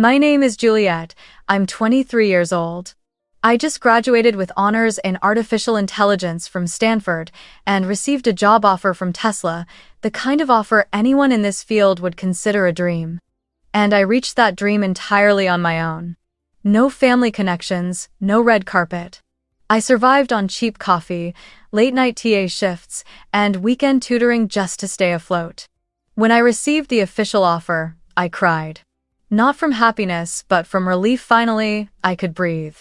My name is Juliette. I'm 23 years old. I just graduated with honors in artificial intelligence from Stanford and received a job offer from Tesla, the kind of offer anyone in this field would consider a dream. And I reached that dream entirely on my own. No family connections, no red carpet. I survived on cheap coffee, late-night TA shifts, and weekend tutoring just to stay afloat. When I received the official offer, I cried. Not from happiness, but from relief. Finally, I could breathe.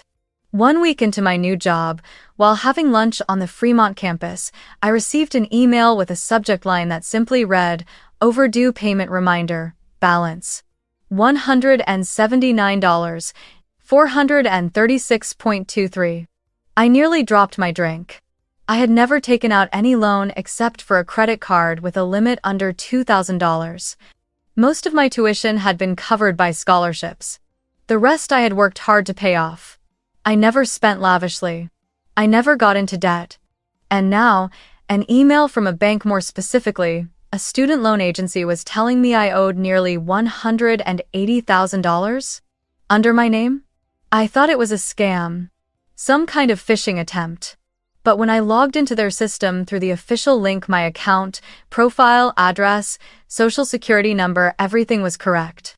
1 week into my new job, while having lunch on the Fremont campus, I received an email with a subject line that simply read, "Overdue payment reminder, balance. $179, 436.23. I nearly dropped my drink. I had never taken out any loan except for a credit card with a limit under $2,000. Most of my tuition had been covered by scholarships. The rest I had worked hard to pay off. I never spent lavishly. I never got into debt. And now, an email from a bank, more specifically, a student loan agency, was telling me I owed nearly $180,000 under my name. I thought it was a scam, some kind of phishing attempt. But when I logged into their system through the official link, my account, profile, address, social security number, everything was correct.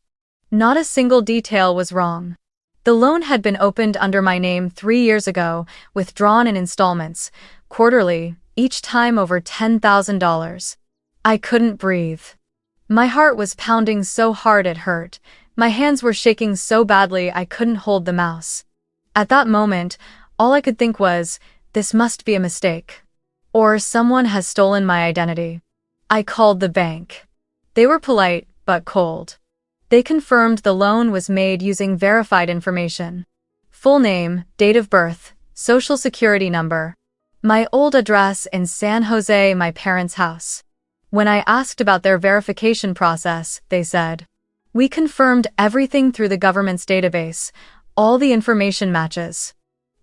Not a single detail was wrong. The loan had been opened under my name 3 years ago, withdrawn in installments, quarterly, each time over $10,000. I couldn't breathe. My heart was pounding so hard it hurt. My hands were shaking so badly I couldn't hold the mouse. At that moment, all I could think was, this must be a mistake. Or someone has stolen my identity. I called the bank. They were polite, but cold. They confirmed the loan was made using verified information. Full name, date of birth, social security number. My old address in San Jose, my parents' house. When I asked about their verification process, they said, "We confirmed everything through the government's database. All the information matches.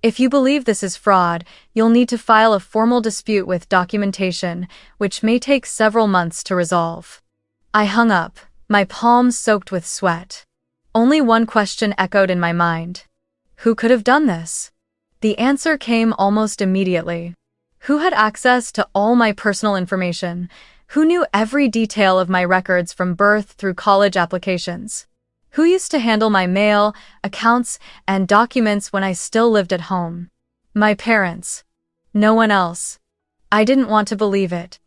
If you believe this is fraud, you'll need to file a formal dispute with documentation, which may take several months to resolve." I hung up, my palms soaked with sweat. Only one question echoed in my mind. Who could have done this? The answer came almost immediately. Who had access to all my personal information? Who knew every detail of my records from birth through college applications? Who used to handle my mail, accounts, and documents when I still lived at home? My parents. No one else. I didn't want to believe it.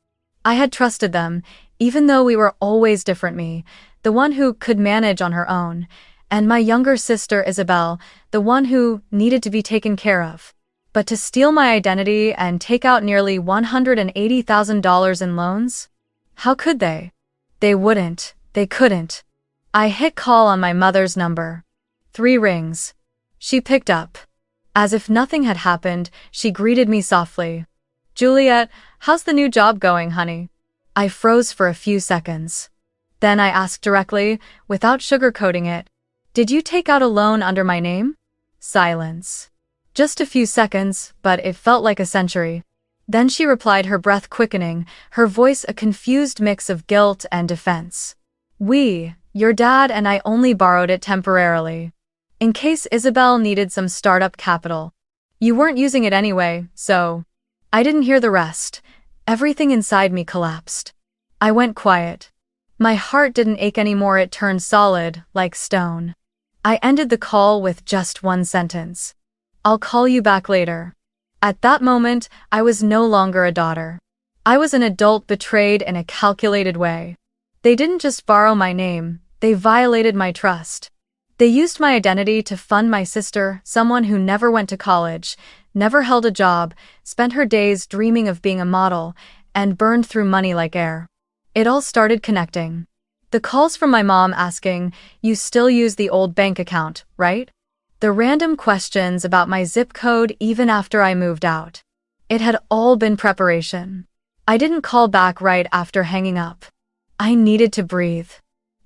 I had trusted them, even though we were always different. Me, the one who could manage on her own, and my younger sister Isabel, the one who needed to be taken care of. But to steal my identity and take out nearly $180,000 in loans? How could they? They wouldn't. They couldn't. I hit call on my mother's number. 3 rings. She picked up. As if nothing had happened, she greeted me softly. "Juliette, how's the new job going, honey?" I froze for a few seconds. Then I asked directly, without sugarcoating it, "Did you take out a loan under my name?" Silence. Just a few seconds, but it felt like a century. Then she replied, her breath quickening, her voice a confused mix of guilt and defense. Your dad and I only borrowed it temporarily. In case Isabel needed some startup capital. You weren't using it anyway, so..." I didn't hear the rest. Everything inside me collapsed. I went quiet. My heart didn't ache anymore, it turned solid, like stone. I ended the call with just one sentence. "I'll call you back later." At that moment, I was no longer a daughter. I was an adult betrayed in a calculated way. They didn't just borrow my name, they violated my trust. They used my identity to fund my sister, someone who never went to college, never held a job, spent her days dreaming of being a model, and burned through money like air. It all started connecting. The calls from my mom asking, "You still use the old bank account, right?" The random questions about my zip code even after I moved out. It had all been preparation. I didn't call back right after hanging up. I needed to breathe.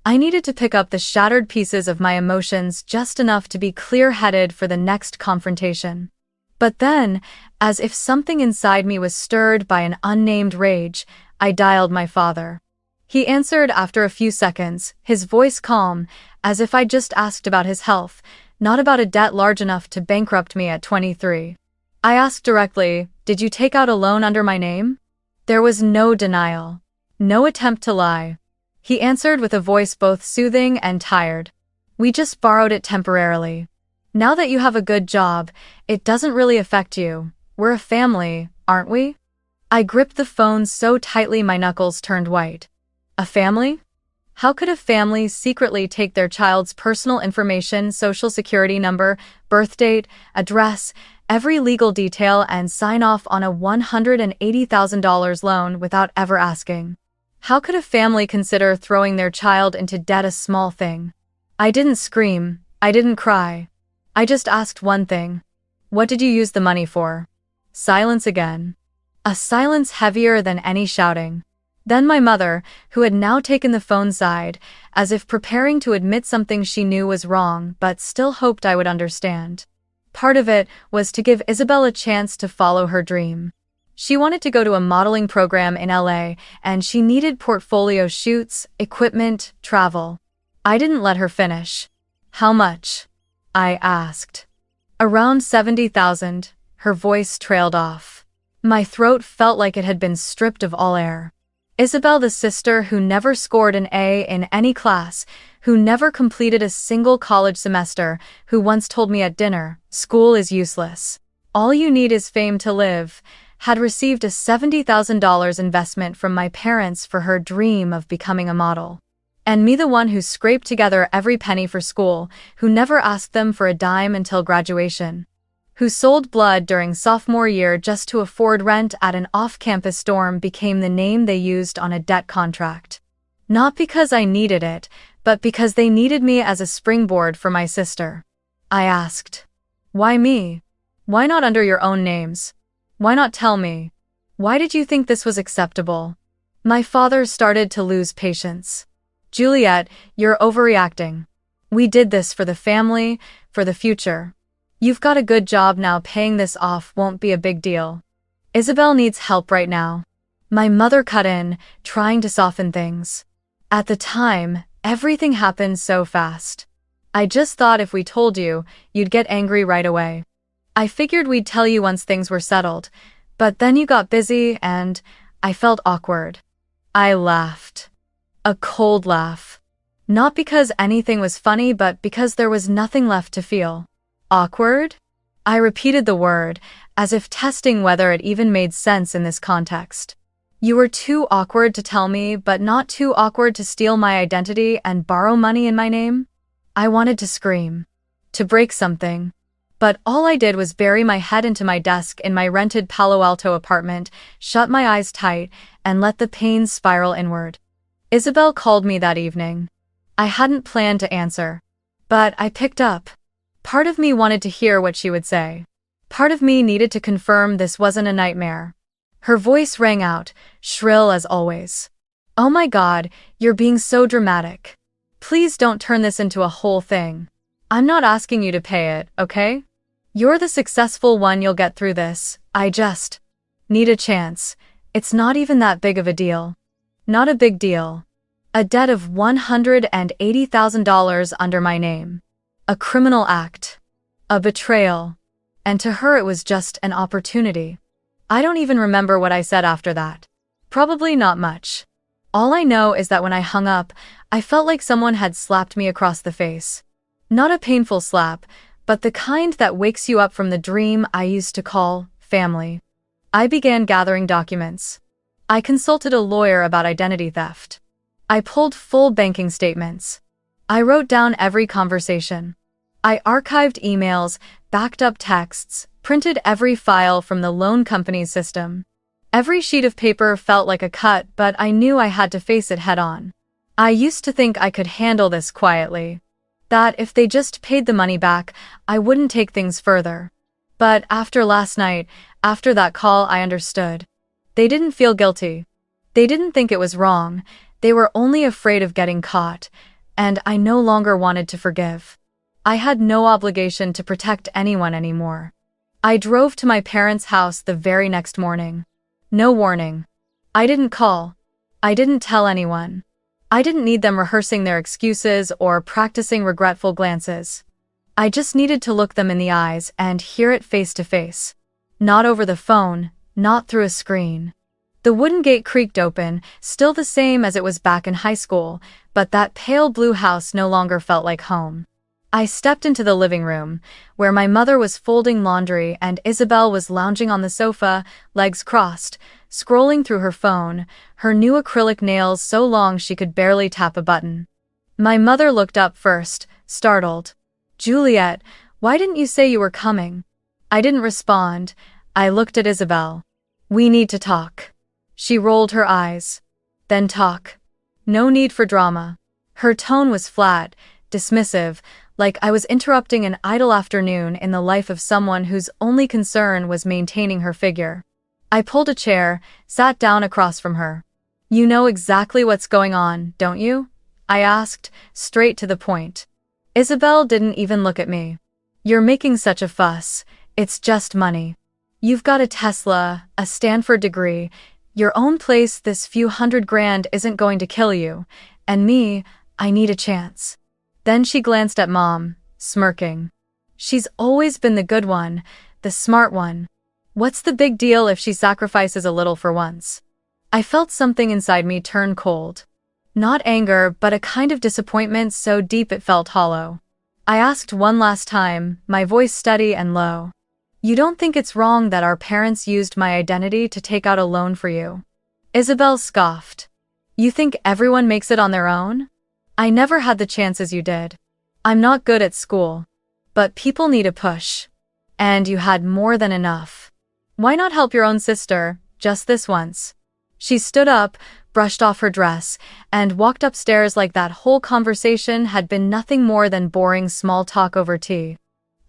I needed to pick up the shattered pieces of my emotions just enough to be clear-headed for the next confrontation. But then, as if something inside me was stirred by an unnamed rage, I dialed my father. He answered after a few seconds, his voice calm, as if I'd just asked about his health, not about a debt large enough to bankrupt me at 23. I asked directly, "Did you take out a loan under my name?" There was no denial. No attempt to lie. He answered with a voice both soothing and tired. "We just borrowed it temporarily. Now that you have a good job, it doesn't really affect you. We're a family, aren't we?" I gripped the phone so tightly my knuckles turned white. A family? How could a family secretly take their child's personal information, social security number, birth date, address, every legal detail, and sign off on a $180,000 loan without ever asking? How could a family consider throwing their child into debt a small thing? I didn't scream. I didn't cry. I just asked one thing. "What did you use the money for?" Silence again. A silence heavier than any shouting. Then my mother, who had now taken the phone side, as if preparing to admit something she knew was wrong but still hoped I would understand. Part of it was to give Isabel a chance to follow her dream. She wanted to go to a modeling program in LA, and she needed portfolio shoots, equipment, travel. I didn't let her finish. "How much?" I asked. "Around 70,000, her voice trailed off. My throat felt like it had been stripped of all air. Isabel, the sister who never scored an A in any class, who never completed a single college semester, who once told me at dinner, "School is useless. All you need is fame to live," had received a $70,000 investment from my parents for her dream of becoming a model. And me, the one who scraped together every penny for school, who never asked them for a dime until graduation, who sold blood during sophomore year just to afford rent at an off-campus dorm, became the name they used on a debt contract. Not because I needed it, but because they needed me as a springboard for my sister. I asked, "Why me? Why not under your own names? Why not tell me? Why did you think this was acceptable?" My father started to lose patience. "Juliette, you're overreacting. We did this for the family, for the future. You've got a good job now, paying this off won't be a big deal. Isabel needs help right now." My mother cut in, trying to soften things. "At the time, everything happened so fast. I just thought if we told you, you'd get angry right away. I figured we'd tell you once things were settled, but then you got busy and I felt awkward." I laughed. A cold laugh. Not because anything was funny, but because there was nothing left to feel. "Awkward?" I repeated the word, as if testing whether it even made sense in this context. "You were too awkward to tell me, but not too awkward to steal my identity and borrow money in my name?" I wanted to scream, to break something. But all I did was bury my head into my desk in my rented Palo Alto apartment, shut my eyes tight, and let the pain spiral inward. Isabel called me that evening. I hadn't planned to answer, but I picked up. Part of me wanted to hear what she would say. Part of me needed to confirm this wasn't a nightmare. Her voice rang out, shrill as always. "Oh my God, you're being so dramatic. Please don't turn this into a whole thing. I'm not asking you to pay it, okay? You're the successful one, you'll get through this. I just need a chance. It's not even that big of a deal." Not a big deal. A debt of $180,000 under my name. A criminal act. A betrayal. And to her it was just an opportunity. I don't even remember what I said after that. Probably not much. All I know is that when I hung up, I felt like someone had slapped me across the face. Not a painful slap, but the kind that wakes you up from the dream I used to call family. I began gathering documents. I consulted a lawyer about identity theft. I pulled full banking statements. I wrote down every conversation. I archived emails, backed up texts, printed every file from the loan company's system. Every sheet of paper felt like a cut, but I knew I had to face it head on. I used to think I could handle this quietly. That if they just paid the money back, I wouldn't take things further. But after last night, after that call, I understood. They didn't feel guilty. They didn't think it was wrong. They were only afraid of getting caught, and I no longer wanted to forgive. I had no obligation to protect anyone anymore. I drove to my parents' house the very next morning. No warning. I didn't call. I didn't tell anyone. I didn't need them rehearsing their excuses or practicing regretful glances. I just needed to look them in the eyes and hear it face to face. Not over the phone, not through a screen. The wooden gate creaked open, still the same as it was back in high school, but that pale blue house no longer felt like home. I stepped into the living room, where my mother was folding laundry and Isabel was lounging on the sofa, legs crossed, scrolling through her phone, her new acrylic nails so long she could barely tap a button. My mother looked up first, startled. "Juliette, why didn't you say you were coming?" I didn't respond. I looked at Isabel. "We need to talk." She rolled her eyes. "Then talk. No need for drama." Her tone was flat, dismissive, like I was interrupting an idle afternoon in the life of someone whose only concern was maintaining her figure. I pulled a chair, sat down across from her. "You know exactly what's going on, don't you?" I asked, straight to the point. Isabel didn't even look at me. "You're making such a fuss. It's just money. You've got a Tesla, a Stanford degree, your own place. This few $100,000 isn't going to kill you. And me, I need a chance." Then she glanced at Mom, smirking. "She's always been the good one, the smart one. What's the big deal if she sacrifices a little for once?" I felt something inside me turn cold. Not anger, but a kind of disappointment so deep it felt hollow. I asked one last time, my voice steady and low. "You don't think it's wrong that our parents used my identity to take out a loan for you?" Isabel scoffed. "You think everyone makes it on their own? I never had the chances you did. I'm not good at school. But people need a push. And you had more than enough. Why not help your own sister, just this once?" She stood up, brushed off her dress, and walked upstairs like that whole conversation had been nothing more than boring small talk over tea.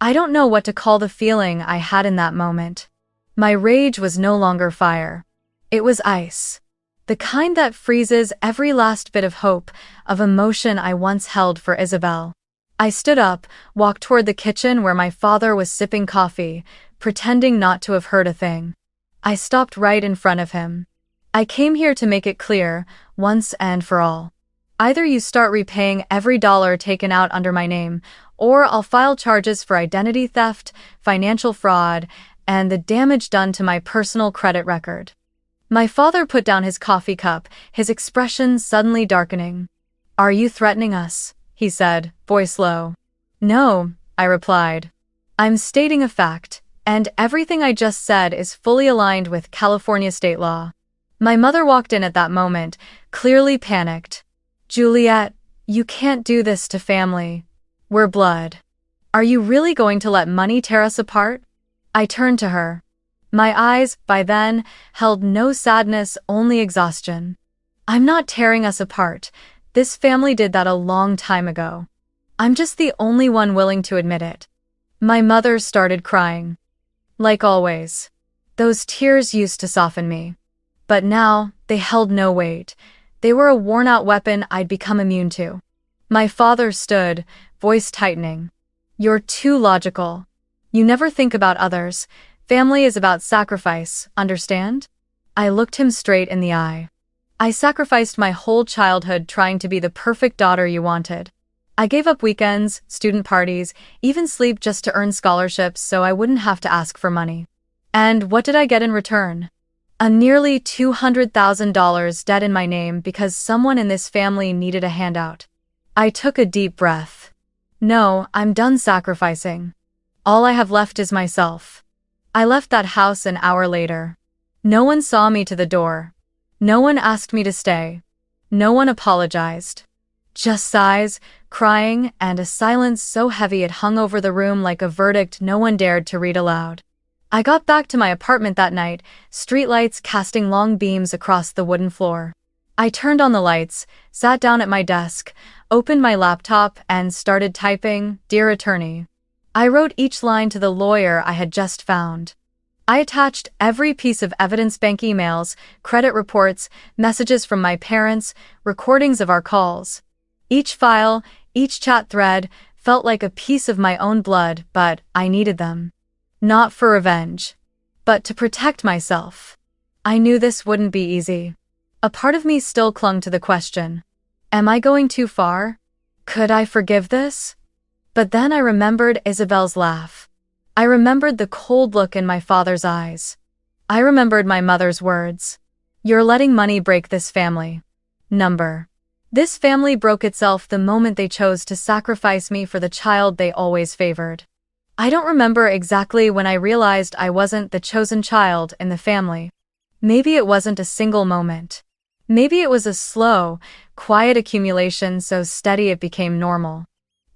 I don't know what to call the feeling I had in that moment. My rage was no longer fire. It was ice. The kind that freezes every last bit of hope, of emotion I once held for Isabel. I stood up, walked toward the kitchen where my father was sipping coffee, pretending not to have heard a thing. I stopped right in front of him. "I came here to make it clear, once and for all. Either you start repaying every dollar taken out under my name, or I'll file charges for identity theft, financial fraud, and the damage done to my personal credit record." My father put down his coffee cup, his expression suddenly darkening. "Are you threatening us?" he said, voice low. "No," I replied. "I'm stating a fact, and everything I just said is fully aligned with California state law." My mother walked in at that moment, clearly panicked. "Juliette, you can't do this to family. We're blood. Are you really going to let money tear us apart?" I turned to her. My eyes, by then, held no sadness, only exhaustion. "I'm not tearing us apart. This family did that a long time ago. I'm just the only one willing to admit it." My mother started crying. Like always. Those tears used to soften me. But now, they held no weight. They were a worn-out weapon I'd become immune to. My father stood, voice tightening. "You're too logical. You never think about others. Family is about sacrifice, understand?" I looked him straight in the eye. "I sacrificed my whole childhood trying to be the perfect daughter you wanted. I gave up weekends, student parties, even sleep just to earn scholarships so I wouldn't have to ask for money. And what did I get in return? A nearly $200,000 debt in my name because someone in this family needed a handout." I took a deep breath. "No, I'm done sacrificing. All I have left is myself." I left that house an hour later. No one saw me to the door. No one asked me to stay. No one apologized. Just sighs, crying, and a silence so heavy it hung over the room like a verdict no one dared to read aloud. I got back to my apartment that night, streetlights casting long beams across the wooden floor. I turned on the lights, sat down at my desk, opened my laptop, and started typing, "Dear Attorney." I wrote each line to the lawyer I had just found. I attached every piece of evidence: bank emails, credit reports, messages from my parents, recordings of our calls. Each file, each chat thread, felt like a piece of my own blood, but I needed them. Not for revenge, but to protect myself. I knew this wouldn't be easy. A part of me still clung to the question. Am I going too far? Could I forgive this? But then I remembered Isabel's laugh. I remembered the cold look in my father's eyes. I remembered my mother's words. You're letting money break this family. Number. This family broke itself the moment they chose to sacrifice me for the child they always favored. I don't remember exactly when I realized I wasn't the chosen child in the family. Maybe it wasn't a single moment. Maybe it was a slow, quiet accumulation so steady it became normal.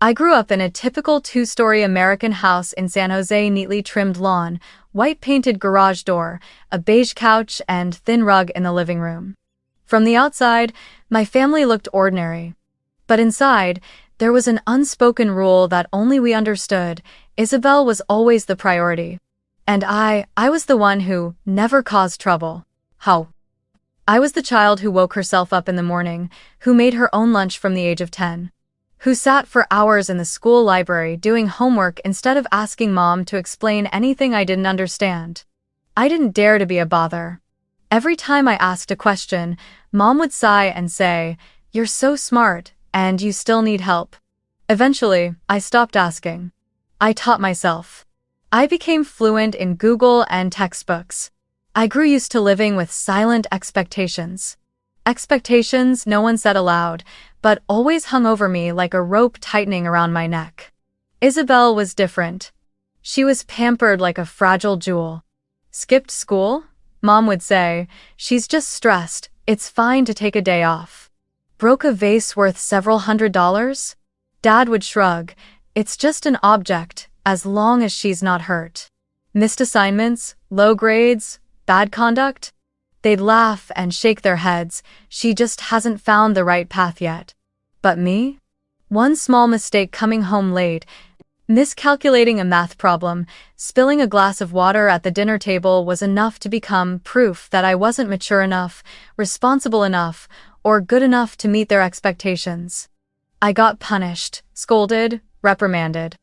I grew up in a typical two-story American house in San Jose, neatly trimmed lawn, white-painted garage door, a beige couch, and thin rug in the living room. From the outside, my family looked ordinary. But inside, there was an unspoken rule that only we understood. Isabel was always the priority. And I was the one who never caused trouble. How? I was the child who woke herself up in the morning, who made her own lunch from the age of 10. Who sat for hours in the school library doing homework instead of asking Mom to explain anything I didn't understand. I didn't dare to be a bother. Every time I asked a question, Mom would sigh and say, "You're so smart, and you still need help." Eventually, I stopped asking. I taught myself. I became fluent in Google and textbooks. I grew used to living with silent expectations. Expectations no one said aloud, but always hung over me like a rope tightening around my neck. Isabel was different. She was pampered like a fragile jewel. Skipped school? Mom would say, "She's just stressed, it's fine to take a day off." Broke a vase worth several $100s? Dad would shrug, "It's just an object, as long as she's not hurt." Missed assignments, low grades, bad conduct? They'd laugh and shake their heads, "She just hasn't found the right path yet." But me? One small mistake coming home late, miscalculating a math problem, spilling a glass of water at the dinner table was enough to become proof that I wasn't mature enough, responsible enough, or good enough to meet their expectations. I got punished, scolded, reprimanded.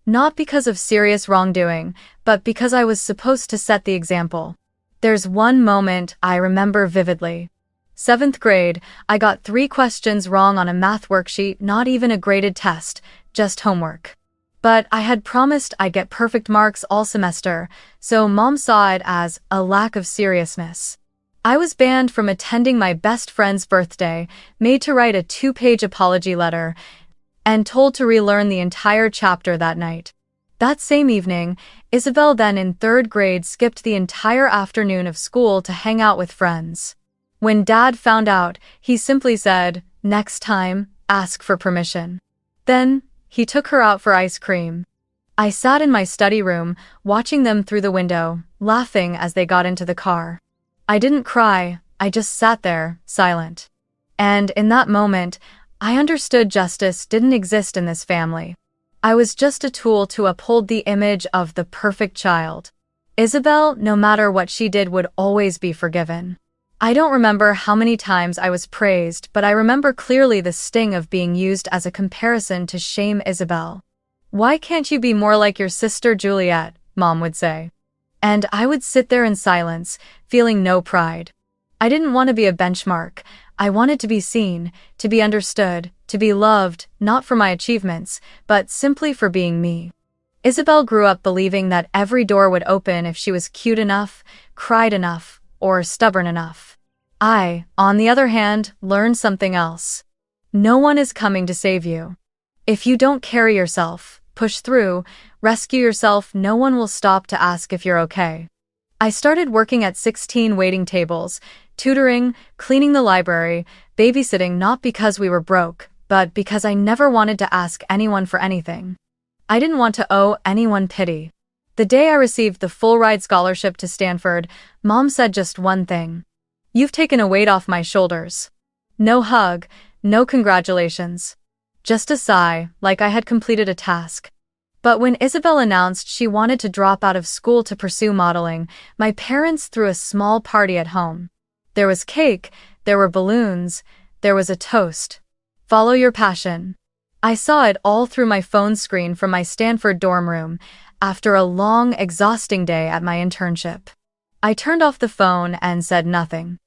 Not because of serious wrongdoing, but because I was supposed to set the example. There's one moment I remember vividly. 7th grade, I got 3 questions wrong on a math worksheet, not even a graded test, just homework. But I had promised I'd get perfect marks all semester, so Mom saw it as a lack of seriousness. I was banned from attending my best friend's birthday, made to write a 2-page apology letter, and told to relearn the entire chapter that night. That same evening, Isabel, then in 3rd grade, skipped the entire afternoon of school to hang out with friends. When Dad found out, he simply said, "Next time, ask for permission." Then, he took her out for ice cream. I sat in my study room, watching them through the window, laughing as they got into the car. I didn't cry, I just sat there, silent. And in that moment, I understood justice didn't exist in this family. I was just a tool to uphold the image of the perfect child. Isabel, no matter what she did, would always be forgiven. I don't remember how many times I was praised, but I remember clearly the sting of being used as a comparison to shame Isabel. "Why can't you be more like your sister Juliette?" Mom would say. And I would sit there in silence, feeling no pride. I didn't want to be a benchmark. I wanted to be seen, to be understood, to be loved, not for my achievements, but simply for being me. Isabel grew up believing that every door would open if she was cute enough, cried enough, or stubborn enough. I, on the other hand, learned something else. No one is coming to save you. If you don't carry yourself, push through, rescue yourself, no one will stop to ask if you're okay. I started working at 16 waiting tables, tutoring, cleaning the library, babysitting, not because we were broke, but because I never wanted to ask anyone for anything. I didn't want to owe anyone pity. The day I received the full-ride scholarship to Stanford, Mom said just one thing. "You've taken a weight off my shoulders." No hug, no congratulations. Just a sigh, like I had completed a task. But when Isabel announced she wanted to drop out of school to pursue modeling, my parents threw a small party at home. There was cake, there were balloons, there was a toast. Follow your passion. I saw it all through my phone screen from my Stanford dorm room, after a long, exhausting day at my internship. I turned off the phone and said nothing.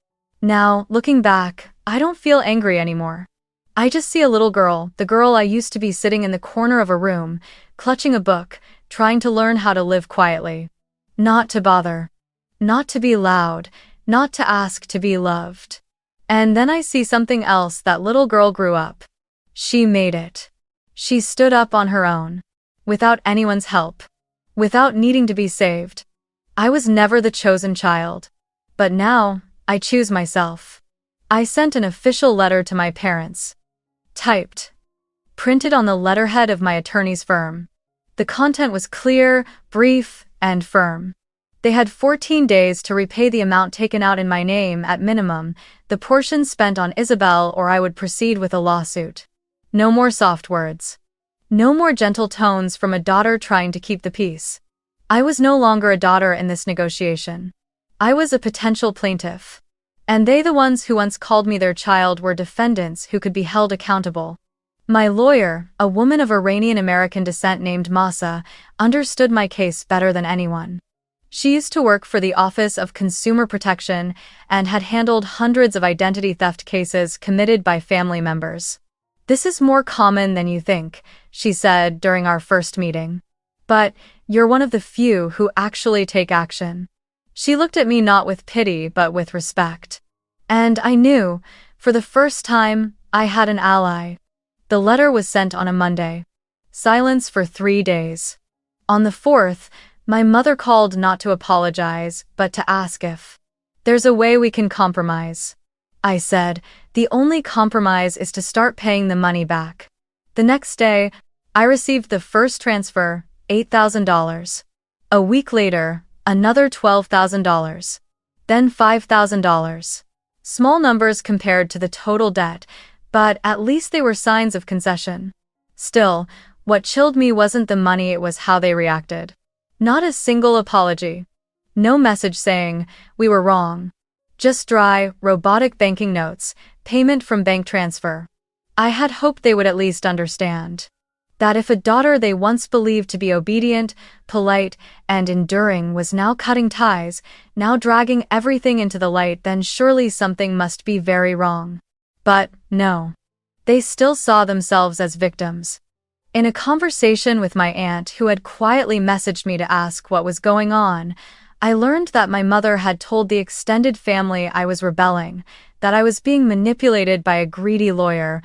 Now, looking back, I don't feel angry anymore. I just see a little girl, the girl I used to be sitting in the corner of a room, clutching a book, trying to learn how to live quietly. Not to bother. Not to be loud. Not to ask to be loved. And then I see something else. That little girl grew up. She made it. She stood up on her own. Without anyone's help. Without needing to be saved. I was never the chosen child. But now, I choose myself. I sent an official letter to my parents. Typed. Printed on the letterhead of my attorney's firm. The content was clear, brief, and firm. They had 14 days to repay the amount taken out in my name at minimum, the portion spent on Isabel, or I would proceed with a lawsuit. No more soft words. No more gentle tones from a daughter trying to keep the peace. I was no longer a daughter in this negotiation. I was a potential plaintiff. And they, the ones who once called me their child, were defendants who could be held accountable. My lawyer, a woman of Iranian-American descent named Masa, understood my case better than anyone. She used to work for the Office of Consumer Protection and had handled hundreds of identity theft cases committed by family members. "This is more common than you think," she said during our first meeting. "But you're one of the few who actually take action." She looked at me not with pity but with respect. And I knew, for the first time, I had an ally. The letter was sent on a Monday. Silence for 3 days. On the 4th, my mother called not to apologize, but to ask if there's a way we can compromise. I said, the only compromise is to start paying the money back. The next day, I received the first transfer, $8,000. A week later, another $12,000. Then $5,000. Small numbers compared to the total debt, but at least they were signs of concession. Still, what chilled me wasn't the money, it was how they reacted. Not a single apology. No message saying, "We were wrong." Just dry, robotic banking notes, payment from bank transfer. I had hoped they would at least understand. That if a daughter they once believed to be obedient, polite, and enduring was now cutting ties, now dragging everything into the light, then surely something must be very wrong. But, no. They still saw themselves as victims. In a conversation with my aunt, who had quietly messaged me to ask what was going on, I learned that my mother had told the extended family I was rebelling, that I was being manipulated by a greedy lawyer,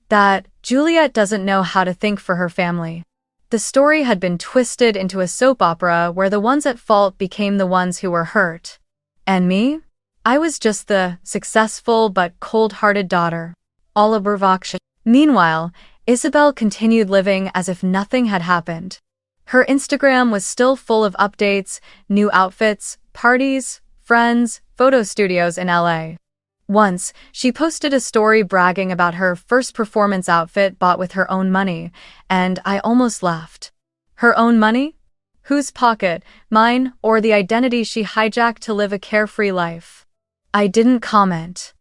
that Juliette doesn't know how to think for her family. The story had been twisted into a soap opera where the ones at fault became the ones who were hurt. And me? I was just the successful but cold-hearted daughter. Oliver Vox. Meanwhile, Isabel continued living as if nothing had happened. Her Instagram was still full of updates, new outfits, parties, friends, photo studios in LA. Once, she posted a story bragging about her first performance outfit bought with her own money, and I almost laughed. Her own money? Whose pocket, mine, or the identity she hijacked to live a carefree life? I didn't comment.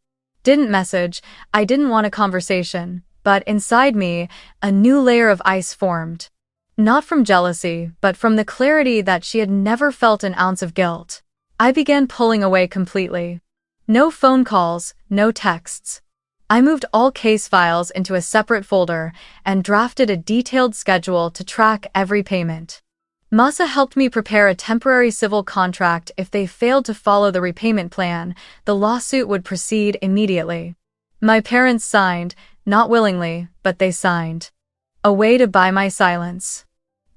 Didn't message, I didn't want a conversation, but inside me, a new layer of ice formed. Not from jealousy, but from the clarity that she had never felt an ounce of guilt. I began pulling away completely. No phone calls, no texts. I moved all case files into a separate folder and drafted a detailed schedule to track every payment. Masa helped me prepare a temporary civil contract. If they failed to follow the repayment plan, the lawsuit would proceed immediately. My parents signed, not willingly, but they signed. A way to buy my silence.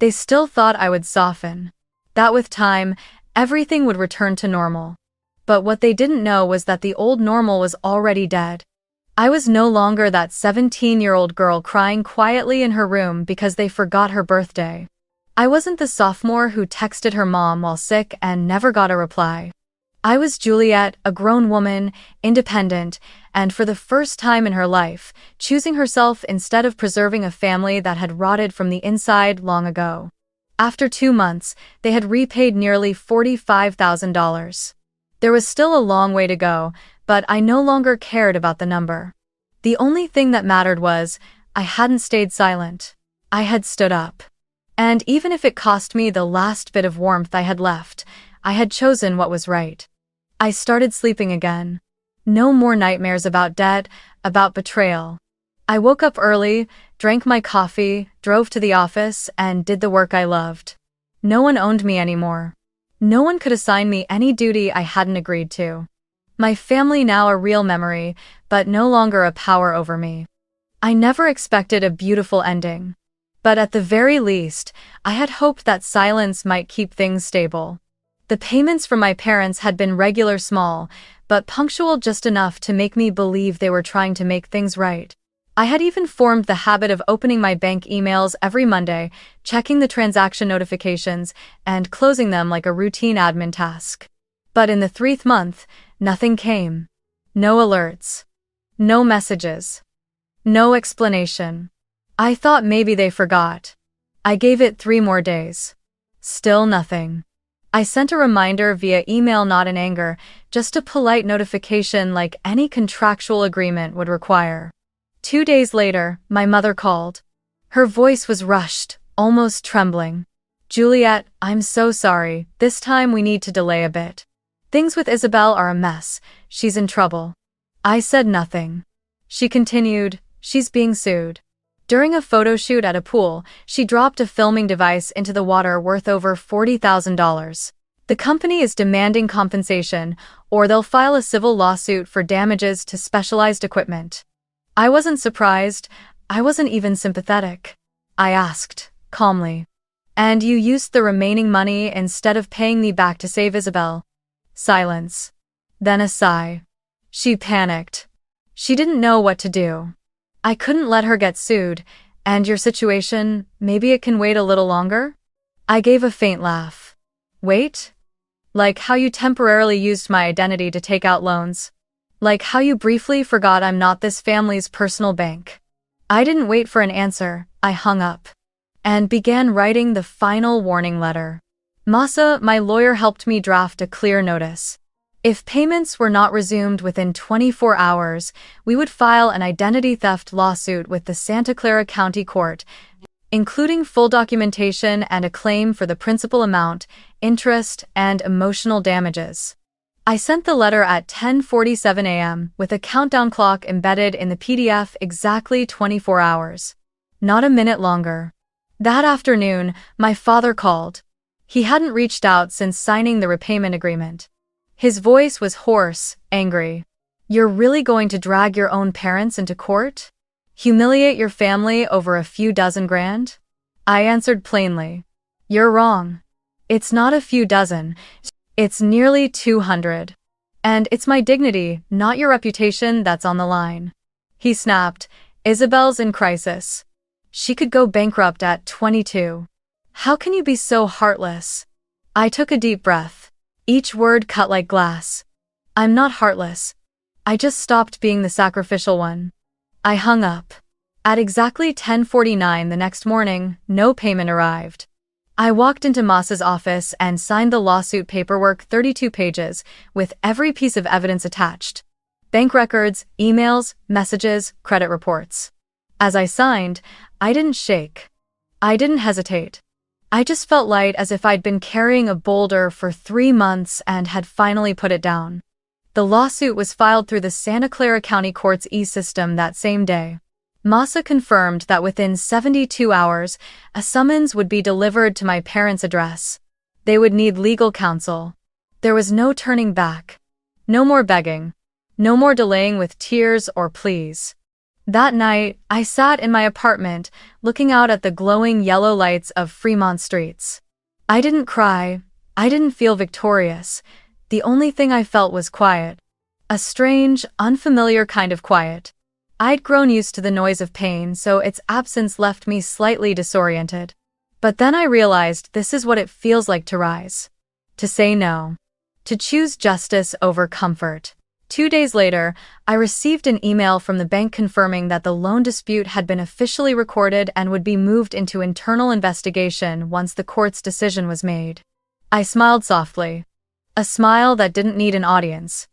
They still thought I would soften. That with time, everything would return to normal. But what they didn't know was that the old normal was already dead. I was no longer that 17-year-old girl crying quietly in her room because they forgot her birthday. I wasn't the sophomore who texted her mom while sick and never got a reply. I was Juliette, a grown woman, independent, and for the first time in her life, choosing herself instead of preserving a family that had rotted from the inside long ago. After 2 months, they had repaid nearly $45,000. There was still a long way to go, but I no longer cared about the number. The only thing that mattered was, I hadn't stayed silent. I had stood up. And even if it cost me the last bit of warmth I had left, I had chosen what was right. I started sleeping again. No more nightmares about debt, about betrayal. I woke up early, drank my coffee, drove to the office, and did the work I loved. No one owned me anymore. No one could assign me any duty I hadn't agreed to. My family now a real memory, but no longer a power over me. I never expected a beautiful ending. But at the very least, I had hoped that silence might keep things stable. The payments from my parents had been regular small, but punctual just enough to make me believe they were trying to make things right. I had even formed the habit of opening my bank emails every Monday, checking the transaction notifications, and closing them like a routine admin task. But in the 3rd month, nothing came. No alerts. No messages. No explanation. I thought maybe they forgot. I gave it 3 more days. Still nothing. I sent a reminder via email, not in anger, just a polite notification like any contractual agreement would require. 2 days later, my mother called. Her voice was rushed, almost trembling. "Juliette, I'm so sorry, this time we need to delay a bit. Things with Isabel are a mess, she's in trouble." I said nothing. She continued, "She's being sued. During a photo shoot at a pool, she dropped a filming device into the water worth over $40,000. The company is demanding compensation, or they'll file a civil lawsuit for damages to specialized equipment." I wasn't surprised, I wasn't even sympathetic. I asked, calmly, "And you used the remaining money instead of paying me back to save Isabel?" Silence. Then a sigh. She panicked. She didn't know what to do. "I couldn't let her get sued, and your situation, maybe it can wait a little longer?" I gave a faint laugh. "Wait? Like how you temporarily used my identity to take out loans? Like how you briefly forgot I'm not this family's personal bank?" I didn't wait for an answer, I hung up. And began writing the final warning letter. Masa, my lawyer, helped me draft a clear notice. If payments were not resumed within 24 hours, we would file an identity theft lawsuit with the Santa Clara County Court, including full documentation and a claim for the principal amount, interest, and emotional damages. I sent the letter at 10:47 a.m. with a countdown clock embedded in the PDF, exactly 24 hours. Not a minute longer. That afternoon, my father called. He hadn't reached out since signing the repayment agreement. His voice was hoarse, angry. "You're really going to drag your own parents into court? Humiliate your family over a few dozen grand?" I answered plainly, "You're wrong. It's not a few dozen. It's nearly 200. And it's my dignity, not your reputation, that's on the line." He snapped, "Isabel's in crisis. She could go bankrupt at 22. How can you be so heartless?" I took a deep breath. Each word cut like glass. "I'm not heartless. I just stopped being the sacrificial one." I hung up. At exactly 10:49 the next morning, no payment arrived. I walked into Masa's office and signed the lawsuit paperwork, 32 pages, with every piece of evidence attached. Bank records, emails, messages, credit reports. As I signed, I didn't shake. I didn't hesitate. I just felt light, as if I'd been carrying a boulder for 3 months and had finally put it down. The lawsuit was filed through the Santa Clara County Court's e-system that same day. Masa confirmed that within 72 hours, a summons would be delivered to my parents' address. They would need legal counsel. There was no turning back. No more begging. No more delaying with tears or pleas. That night, I sat in my apartment, looking out at the glowing yellow lights of Fremont streets. I didn't cry. I didn't feel victorious. The only thing I felt was quiet. A strange, unfamiliar kind of quiet. I'd grown used to the noise of pain, so its absence left me slightly disoriented. But then I realized this is what it feels like to rise. To say no. To choose justice over comfort. 2 days later, I received an email from the bank confirming that the loan dispute had been officially recorded and would be moved into internal investigation once the court's decision was made. I smiled softly. A smile that didn't need an audience.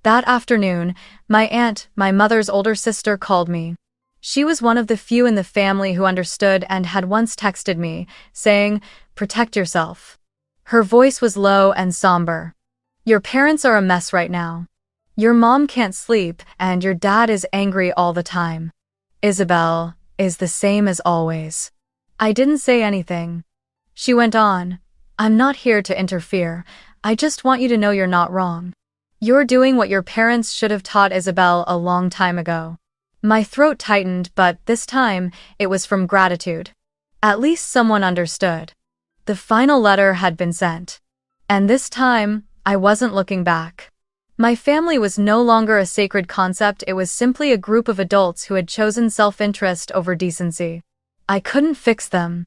That afternoon, my aunt, my mother's older sister, called me. She was one of the few in the family who understood and had once texted me, saying, "Protect yourself." Her voice was low and somber. "Your parents are a mess right now. Your mom can't sleep, and your dad is angry all the time. Isabel is the same as always. I didn't say anything. She went on. I'm not here to interfere. I just want you to know you're not wrong. You're doing what your parents should have taught Isabel a long time ago. My throat tightened, but this time, it was from gratitude. At least someone understood. The final letter had been sent. And this time, I wasn't looking back. My family was no longer a sacred concept, it was simply a group of adults who had chosen self-interest over decency. I couldn't fix them.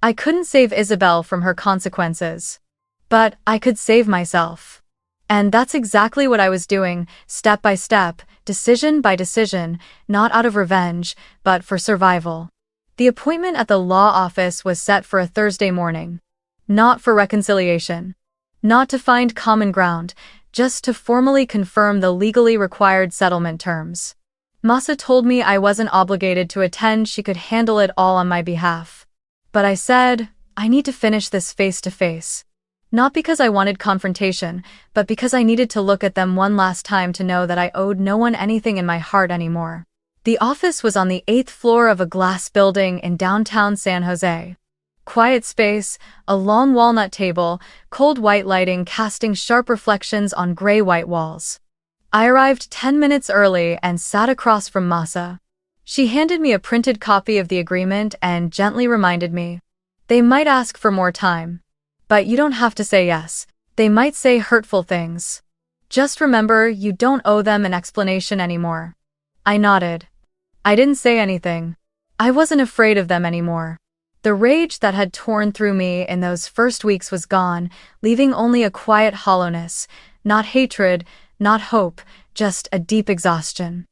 I couldn't save Isabel from her consequences. But I could save myself. And that's exactly what I was doing, step by step, decision by decision, not out of revenge, but for survival. The appointment at the law office was set for a Thursday morning. Not for reconciliation. Not to find common ground, just to formally confirm the legally required settlement terms. Masa told me I wasn't obligated to attend, she could handle it all on my behalf. But I said, I need to finish this face to face. Not because I wanted confrontation, but because I needed to look at them one last time to know that I owed no one anything in my heart anymore. The office was on the 8th floor of a glass building in downtown San Jose. Quiet space, a long walnut table, cold white lighting casting sharp reflections on gray-white walls. I arrived 10 minutes early and sat across from Masa. She handed me a printed copy of the agreement and gently reminded me. They might ask for more time. But you don't have to say yes. They might say hurtful things. Just remember, you don't owe them an explanation anymore. I nodded. I didn't say anything. I wasn't afraid of them anymore. The rage that had torn through me in those first weeks was gone, leaving only a quiet hollowness, not hatred, not hope, just a deep exhaustion.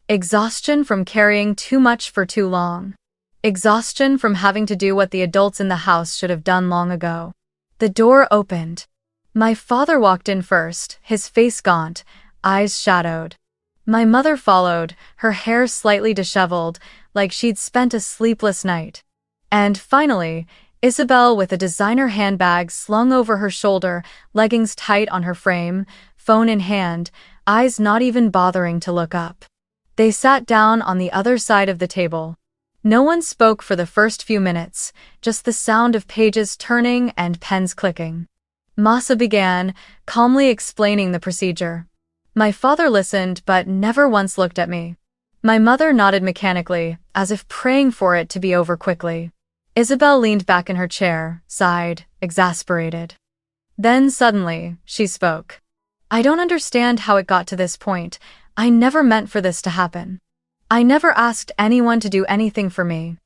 Exhaustion from carrying too much for too long. Exhaustion from having to do what the adults in the house should have done long ago. The door opened. My father walked in first, his face gaunt, eyes shadowed. My mother followed, her hair slightly disheveled, like she'd spent a sleepless night. And finally, Isabel with a designer handbag slung over her shoulder, leggings tight on her frame, phone in hand, eyes not even bothering to look up. They sat down on the other side of the table. No one spoke for the first few minutes, just the sound of pages turning and pens clicking. Masa began, calmly explaining the procedure. My father listened but never once looked at me. My mother nodded mechanically, as if praying for it to be over quickly. Isabel leaned back in her chair, sighed, exasperated. Then suddenly, she spoke. I don't understand how it got to this point. I never meant for this to happen. I never asked anyone to do anything for me.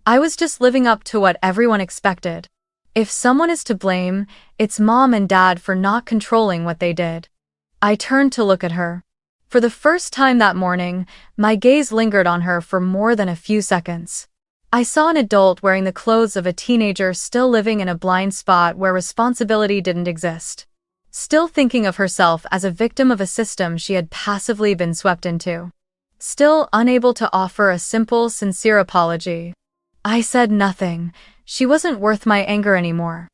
I was just living up to what everyone expected. If someone is to blame, it's mom and dad for not controlling what they did. I turned to look at her. For the first time that morning, my gaze lingered on her for more than a few seconds. I saw an adult wearing the clothes of a teenager, still living in a blind spot where responsibility didn't exist. Still thinking of herself as a victim of a system she had passively been swept into. Still unable to offer a simple, sincere apology. I said nothing. She wasn't worth my anger anymore.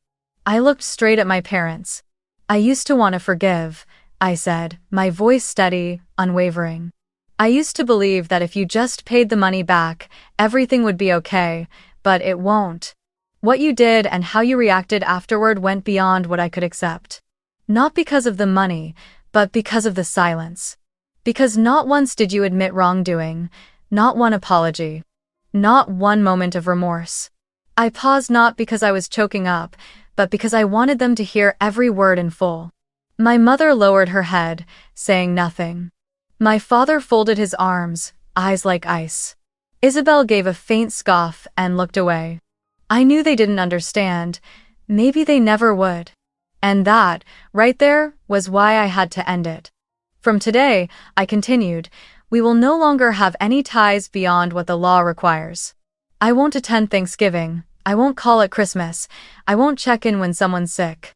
I looked straight at my parents. I used to want to forgive, I said, my voice steady, unwavering. I used to believe that if you just paid the money back, everything would be okay, but it won't. What you did and how you reacted afterward went beyond what I could accept. Not because of the money, but because of the silence. Because not once did you admit wrongdoing, not one apology, not one moment of remorse. I paused not because I was choking up, but because I wanted them to hear every word in full. My mother lowered her head, saying nothing. My father folded his arms, eyes like ice. Isabel gave a faint scoff and looked away. I knew they didn't understand. Maybe they never would. And that, right there, was why I had to end it. From today, I continued, we will no longer have any ties beyond what the law requires. I won't attend Thanksgiving. I won't call it Christmas. I won't check in when someone's sick.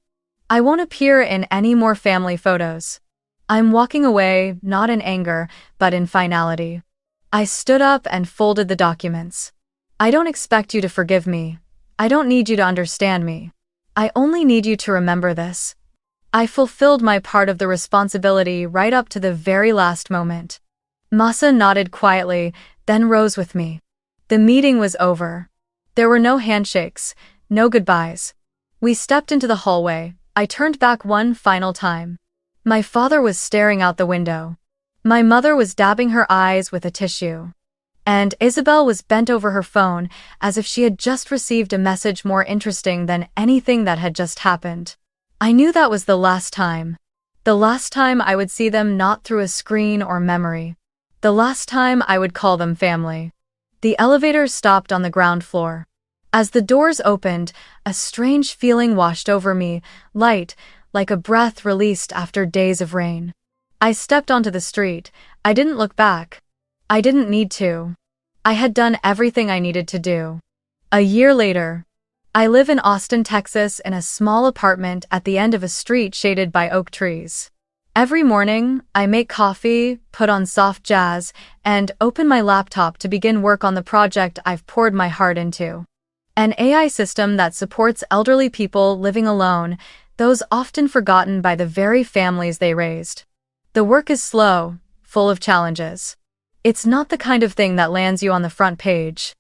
I won't appear in any more family photos. I'm walking away, not in anger, but in finality. I stood up and folded the documents. I don't expect you to forgive me. I don't need you to understand me. I only need you to remember this. I fulfilled my part of the responsibility right up to the very last moment. Masa nodded quietly, then rose with me. The meeting was over. There were no handshakes, no goodbyes. We stepped into the hallway. I turned back one final time. My father was staring out the window. My mother was dabbing her eyes with a tissue. And Isabel was bent over her phone, as if she had just received a message more interesting than anything that had just happened. I knew that was the last time. The last time I would see them not through a screen or memory. The last time I would call them family. The elevator stopped on the ground floor. As the doors opened, a strange feeling washed over me, light, like a breath released after days of rain. I stepped onto the street. I didn't look back. I didn't need to. I had done everything I needed to do. A year later, I live in Austin, Texas, in a small apartment at the end of a street shaded by oak trees. Every morning, I make coffee, put on soft jazz, and open my laptop to begin work on the project I've poured my heart into. An AI system that supports elderly people living alone, those often forgotten by the very families they raised. The work is slow, full of challenges. It's not the kind of thing that lands you on the front page.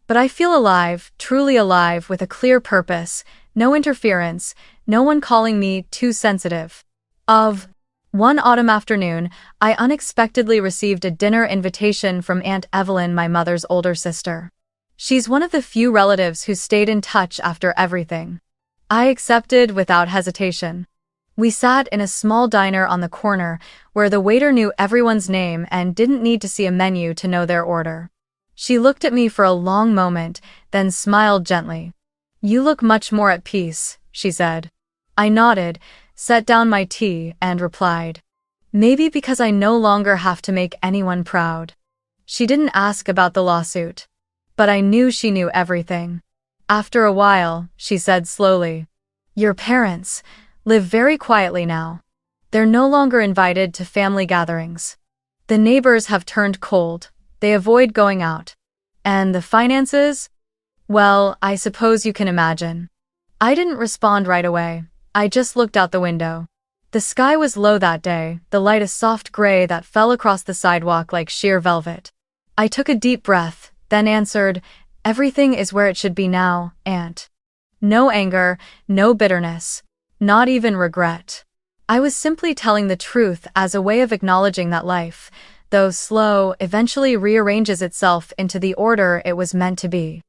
But I feel alive, truly alive, with a clear purpose, no interference, no one calling me too sensitive. One autumn afternoon, I unexpectedly received a dinner invitation from Aunt Evelyn, my mother's older sister. She's one of the few relatives who stayed in touch after everything. I accepted without hesitation. We sat in a small diner on the corner, where the waiter knew everyone's name and didn't need to see a menu to know their order. She looked at me for a long moment, then smiled gently. "You look much more at peace," she said. I nodded, set down my tea, and replied, "Maybe because I no longer have to make anyone proud." She didn't ask about the lawsuit. But I knew she knew everything. After a while, she said slowly, "Your parents live very quietly now. They're no longer invited to family gatherings. The neighbors have turned cold, they avoid going out. And the finances? Well, I suppose you can imagine." I didn't respond right away. I just looked out the window. The sky was low that day, the light a soft gray that fell across the sidewalk like sheer velvet. I took a deep breath, then answered, "Everything is where it should be now, Aunt." No anger, no bitterness, not even regret. I was simply telling the truth as a way of acknowledging that life, though slow, eventually rearranges itself into the order it was meant to be.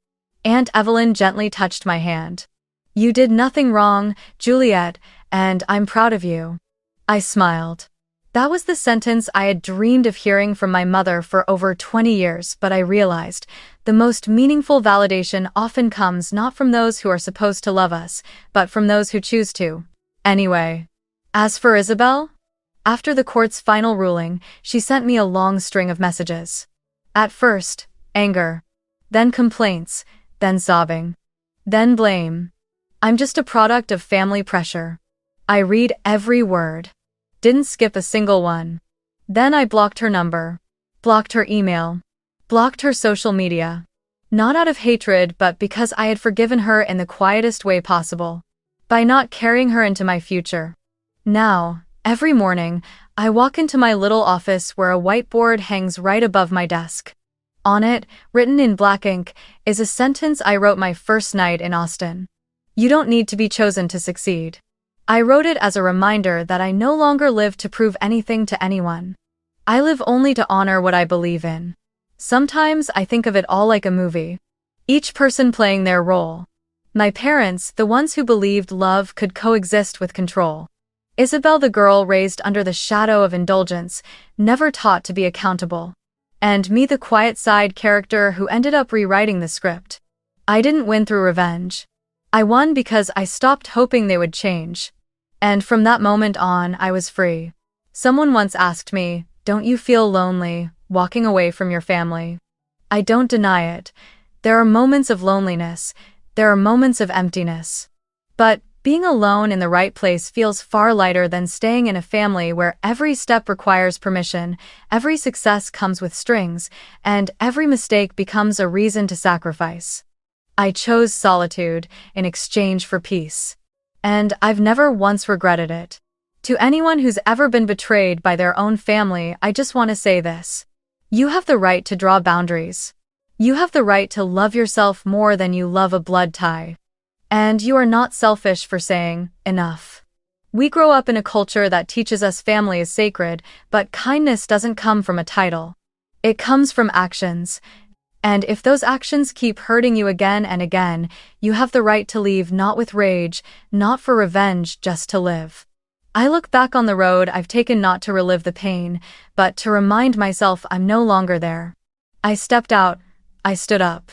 Aunt Evelyn gently touched my hand. "You did nothing wrong, Juliette, and I'm proud of you." I smiled. That was the sentence I had dreamed of hearing from my mother for over 20 years, but I realized the most meaningful validation often comes not from those who are supposed to love us, but from those who choose to. Anyway, as for Isabel, after the court's final ruling, she sent me a long string of messages. At first, anger, then complaints, then sobbing, then blame. I'm just a product of family pressure. I read every word. Didn't skip a single one. Then I blocked her number, blocked her email, blocked her social media. Not out of hatred, but because I had forgiven her in the quietest way possible. By not carrying her into my future. Now, every morning, I walk into my little office where a whiteboard hangs right above my desk. On it, written in black ink, is a sentence I wrote my first night in Austin. "You don't need to be chosen to succeed." I wrote it as a reminder that I no longer live to prove anything to anyone. I live only to honor what I believe in. Sometimes I think of it all like a movie. Each person playing their role. My parents, the ones who believed love could coexist with control. Isabel, the girl raised under the shadow of indulgence, never taught to be accountable. And me, the quiet side character who ended up rewriting the script. I didn't win through revenge. I won because I stopped hoping they would change. And from that moment on, I was free. Someone once asked me, "Don't you feel lonely, walking away from your family?" I don't deny it. There are moments of loneliness. There are moments of emptiness. But being alone in the right place feels far lighter than staying in a family where every step requires permission, every success comes with strings, and every mistake becomes a reason to sacrifice. I chose solitude in exchange for peace. And I've never once regretted it. To anyone who's ever been betrayed by their own family, I just want to say this. You have the right to draw boundaries. You have the right to love yourself more than you love a blood tie. And you are not selfish for saying, enough. We grow up in a culture that teaches us family is sacred, but kindness doesn't come from a title. It comes from actions. And if those actions keep hurting you again and again, you have the right to leave, not with rage, not for revenge, just to live. I look back on the road I've taken not to relive the pain, but to remind myself I'm no longer there. I stepped out. I stood up.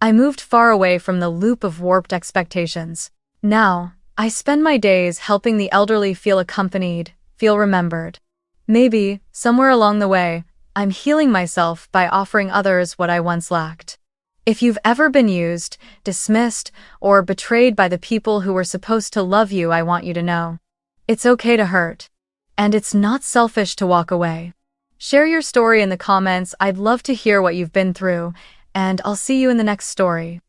I moved far away from the loop of warped expectations. Now, I spend my days helping the elderly feel accompanied, feel remembered. Maybe, somewhere along the way, I'm healing myself by offering others what I once lacked. If you've ever been used, dismissed, or betrayed by the people who were supposed to love you, I want you to know. It's okay to hurt. And it's not selfish to walk away. Share your story in the comments. I'd love to hear what you've been through, and I'll see you in the next story.